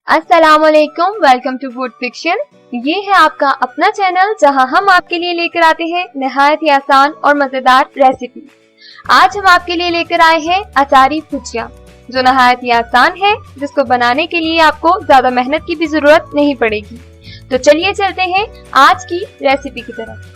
अस्सलामुअलैकुम, welcome to food fiction. ये है आपका अपना चैनल जहां हम आपके लिए लेकर आते हैं निहायत ही आसान और मजेदार रेसिपी। आज हम आपके लिए लेकर आए हैं अचारी भुजिया, जो निहायत ही आसान है, जिसको बनाने के लिए आपको ज्यादा मेहनत की भी जरूरत नहीं पड़ेगी। तो चलिए चलते हैं आज की रेसिपी की तरफ।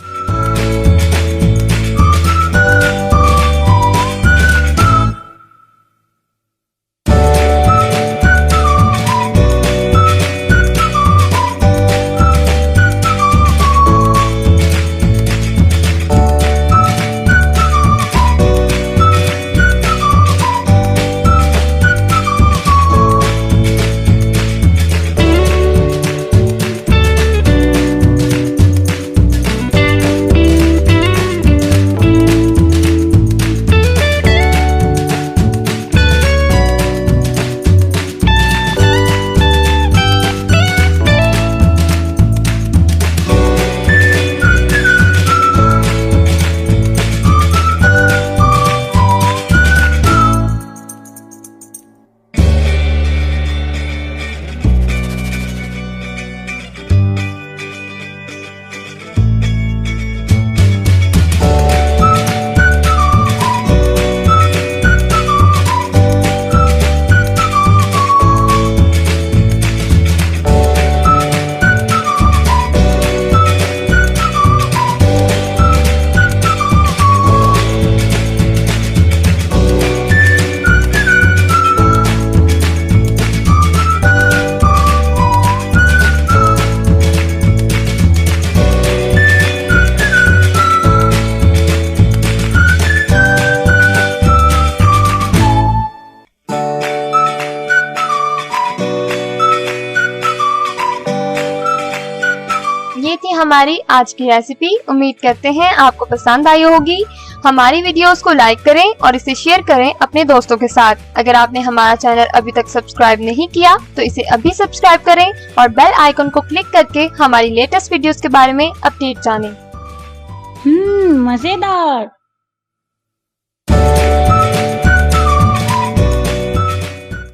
ये थी हमारी आज की रेसिपी। उम्मीद करते हैं आपको पसंद आई होगी। हमारी वीडियोस को लाइक करें और इसे शेयर करें अपने दोस्तों के साथ। अगर आपने हमारा चैनल अभी तक सब्सक्राइब नहीं किया तो इसे अभी सब्सक्राइब करें और बेल आइकन को क्लिक करके हमारी लेटेस्ट वीडियोस के बारे में अपडेट जानें। मजेदार।